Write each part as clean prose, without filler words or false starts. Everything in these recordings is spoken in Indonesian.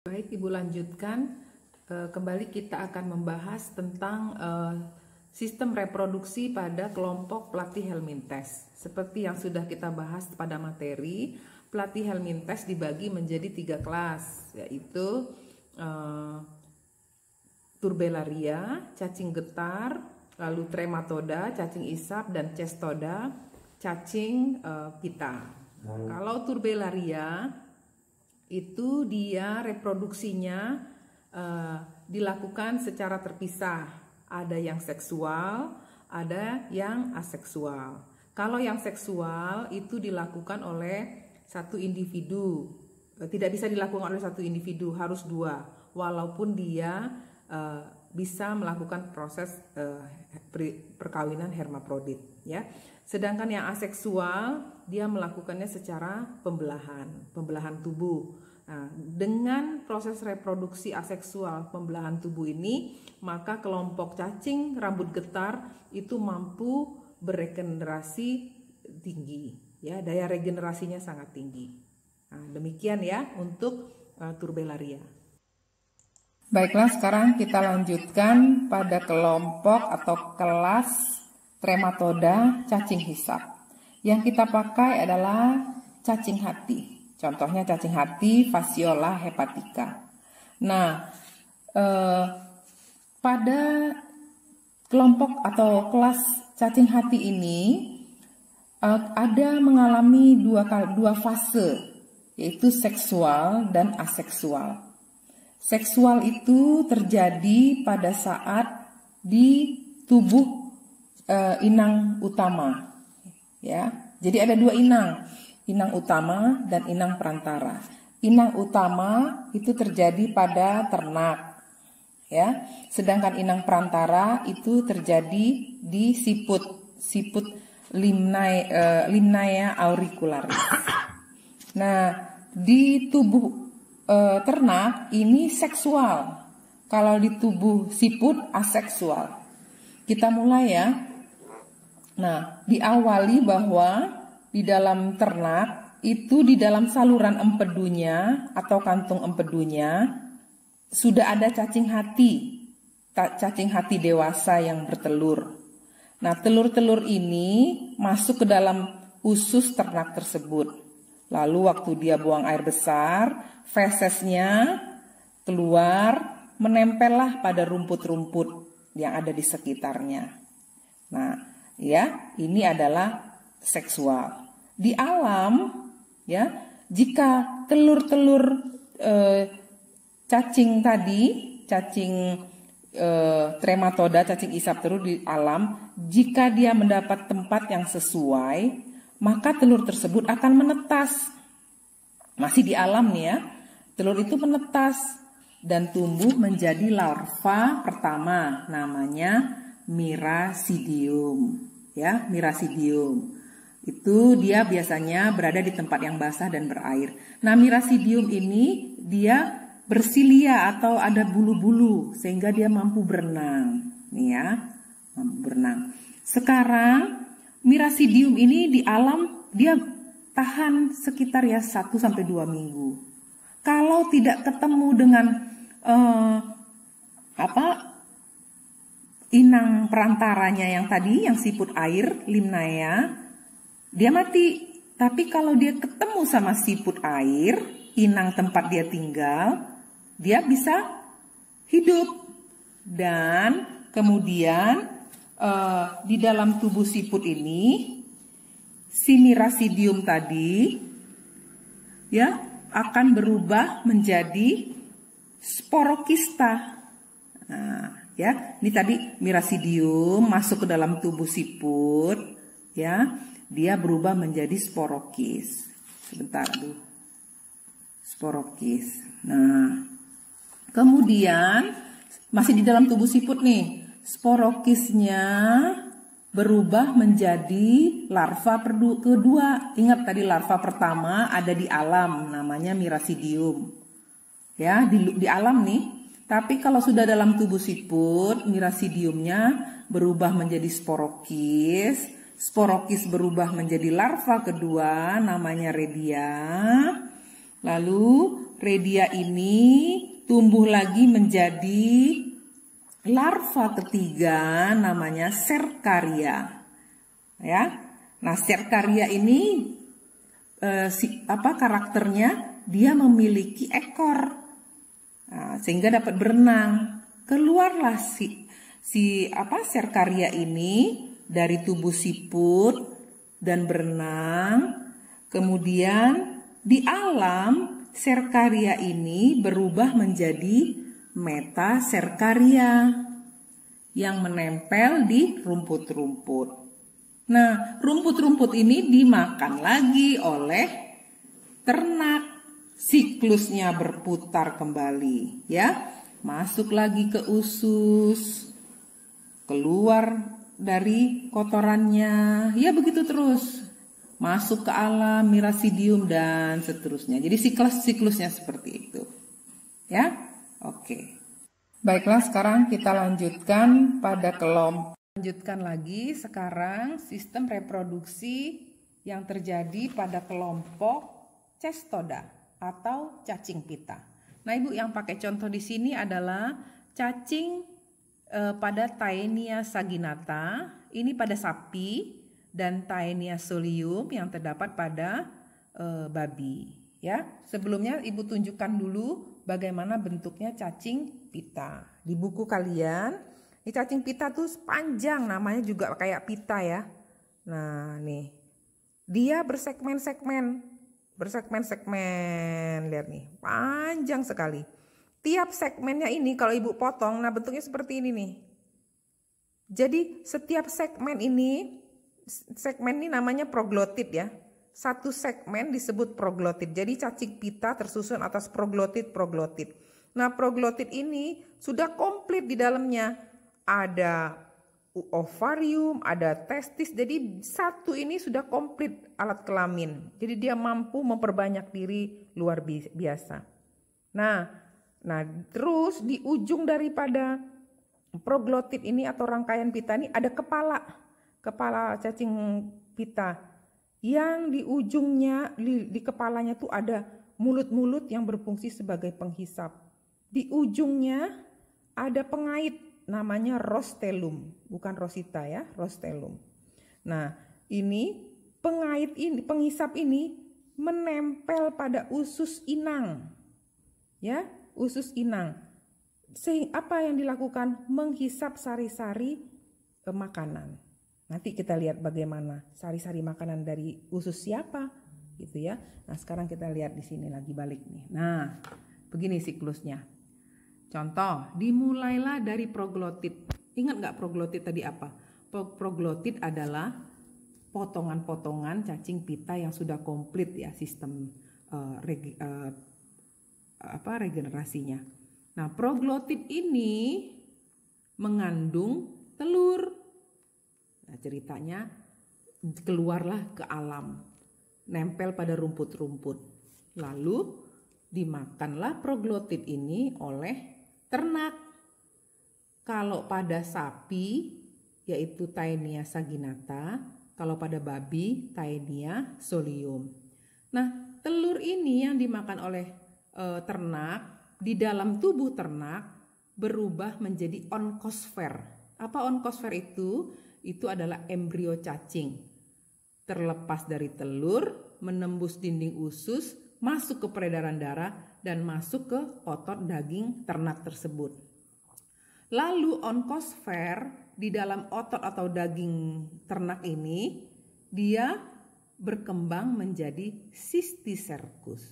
Baik, Ibu lanjutkan. Kembali kita akan membahas tentang sistem reproduksi pada kelompok Platyhelminthes. Seperti yang sudah kita bahas pada materi, Platyhelminthes dibagi menjadi 3 kelas, yaitu Turbellaria, cacing getar, lalu Trematoda, cacing isap, dan Cestoda, cacing pita. Kalau Turbellaria itu dia reproduksinya dilakukan secara terpisah. Ada yang seksual, ada yang aseksual. Kalau yang seksual itu dilakukan oleh satu individu. Tidak bisa dilakukan oleh satu individu, harus 2. Walaupun dia bisa melakukan proses perkawinan hermafrodit, ya. Sedangkan yang aseksual dia melakukannya secara pembelahan tubuh. Nah, dengan proses reproduksi aseksual pembelahan tubuh ini, maka kelompok cacing rambut getar itu mampu beregenerasi tinggi, ya, daya regenerasinya sangat tinggi. Nah, demikian ya untuk Turbellaria. Baiklah, sekarang kita lanjutkan pada kelompok atau kelas Trematoda cacing hisap. Yang kita pakai adalah cacing hati. Contohnya cacing hati Phaseola hepatica. Nah, pada kelompok atau kelas cacing hati ini ada mengalami dua fase, yaitu seksual dan aseksual. Seksual itu terjadi pada saat di tubuh inang utama, ya. Jadi ada 2 inang, inang utama dan inang perantara. Inang utama itu terjadi pada ternak, ya. Sedangkan inang perantara itu terjadi di siput Limnaea auricularis. Nah, di tubuh ternak ini seksual. Kalau di tubuh siput aseksual. Kita mulai ya. Nah, diawali bahwa di dalam ternak itu di dalam saluran empedunya atau kantung empedunya sudah ada cacing hati dewasa yang bertelur. Nah, telur-telur ini masuk ke dalam usus ternak tersebut. Lalu waktu dia buang air besar, fesesnya keluar, menempellah pada rumput-rumput yang ada di sekitarnya. Nah, ya, ini adalah seksual. Di alam, ya, jika telur-telur cacing tadi, cacing Trematoda, cacing isap telur di alam, jika dia mendapat tempat yang sesuai, maka telur tersebut akan menetas. Masih di alam nih ya, telur itu menetas dan tumbuh menjadi larva pertama, namanya Miracidium, ya, Miracidium. Itu dia biasanya berada di tempat yang basah dan berair. Nah, Miracidium ini dia bersilia atau ada bulu-bulu sehingga dia mampu berenang, nih ya, mampu berenang. Sekarang Miracidium ini di alam dia tahan sekitar ya 1-2 minggu. Kalau tidak ketemu dengan inang perantaranya yang tadi, yang siput air, Limnaea, dia mati. Tapi kalau dia ketemu sama siput air, inang tempat dia tinggal, dia bisa hidup. Dan kemudian di dalam tubuh siput ini, si Miracidium tadi, ya, akan berubah menjadi sporokista. Nah, ya, ini tadi Miracidium masuk ke dalam tubuh siput, ya, dia berubah menjadi sporokis. Sebentar, sporokis. Nah, kemudian masih di dalam tubuh siput nih, sporokisnya berubah menjadi larva kedua. Ingat tadi larva pertama ada di alam, namanya Miracidium, ya, di alam nih. Tapi kalau sudah dalam tubuh siput, Miracidiumnya berubah menjadi sporokis. Sporokis berubah menjadi larva kedua, namanya Redia. Lalu redia ini tumbuh lagi menjadi larva ketiga namanya Cercaria. Ya. Nah, Cercaria ini karakternya? Dia memiliki ekor. Nah, sehingga dapat berenang. Keluarlah Cercaria ini dari tubuh siput dan berenang. Kemudian di alam Cercaria ini berubah menjadi Metacercaria yang menempel di rumput-rumput. Nah, rumput-rumput ini dimakan lagi oleh ternak. Siklusnya berputar kembali, ya. Masuk lagi ke usus, keluar dari kotorannya, ya begitu terus. Masuk ke alam Miracidium dan seterusnya. Jadi siklusnya seperti itu. Ya. Oke. Baiklah, sekarang kita lanjutkan pada kelompok. Lanjutkan lagi sekarang sistem reproduksi yang terjadi pada kelompok Cestoda atau cacing pita. Nah, Ibu yang pakai contoh di sini adalah cacing pada Taenia saginata, ini pada sapi, dan Taenia solium yang terdapat pada babi. Ya, sebelumnya Ibu tunjukkan dulu bagaimana bentuknya cacing pita. Di buku kalian, ini cacing pita tuh panjang, namanya juga kayak pita ya. Nah, nih. Dia bersegmen-segmen. Lihat nih, panjang sekali. Tiap segmennya ini kalau Ibu potong, nah bentuknya seperti ini nih. Jadi setiap segmen ini namanya proglotit ya. Satu segmen disebut proglotit. Jadi cacing pita tersusun atas proglotit. Nah, proglotit ini sudah komplit di dalamnya. Ada ovarium, ada testis. Jadi satu ini sudah komplit alat kelamin. Jadi dia mampu memperbanyak diri luar biasa. Nah, terus di ujung daripada proglotit ini atau rangkaian pita ini ada kepala cacing pita. Yang di ujungnya, di kepalanya tuh ada mulut-mulut yang berfungsi sebagai penghisap. Di ujungnya ada pengait. Namanya rostellum, bukan rosita ya, rostellum. Nah, ini pengait ini, penghisap ini menempel pada usus inang. Ya, usus inang. Apa yang dilakukan? Menghisap sari-sari makanan. Nanti kita lihat bagaimana sari-sari makanan dari usus siapa, gitu ya. Nah, sekarang kita lihat di sini lagi balik nih. Nah, begini siklusnya. Contoh, dimulailah dari proglotit. Ingat nggak proglotit tadi apa? Proglotit adalah potongan-potongan cacing pita yang sudah komplit ya sistem regenerasinya. Nah, proglotit ini mengandung telur. Nah, ceritanya keluarlah ke alam, nempel pada rumput-rumput. Lalu dimakanlah proglotit ini oleh ternak. Kalau pada sapi yaitu Taenia saginata, kalau pada babi Taenia solium. Nah, telur ini yang dimakan oleh ternak, di dalam tubuh ternak berubah menjadi onkosfer. Apa onkosfer itu? Itu adalah embrio cacing. Terlepas dari telur, menembus dinding usus, masuk ke peredaran darah dan masuk ke otot daging ternak tersebut. Lalu onkosfer di dalam otot atau daging ternak ini dia berkembang menjadi Cysticercus.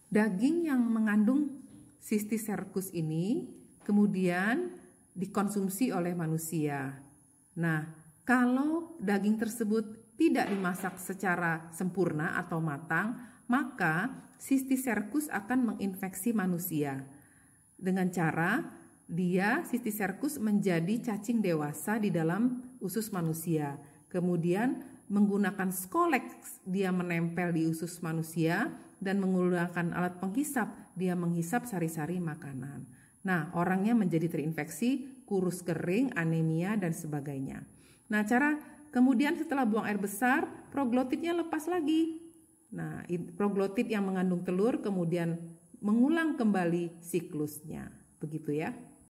Daging yang mengandung Cysticercus ini kemudian dikonsumsi oleh manusia. Nah, kalau daging tersebut tidak dimasak secara sempurna atau matang, maka Cysticercus akan menginfeksi manusia. Dengan cara Cysticercus menjadi cacing dewasa di dalam usus manusia. Kemudian menggunakan scolex dia menempel di usus manusia dan menggunakan alat penghisap dia menghisap sari-sari makanan. Nah, orangnya menjadi terinfeksi, kurus kering, anemia dan sebagainya. Nah, kemudian setelah buang air besar, proglotitnya lepas lagi. Nah, proglotit yang mengandung telur kemudian mengulang kembali siklusnya. Begitu ya.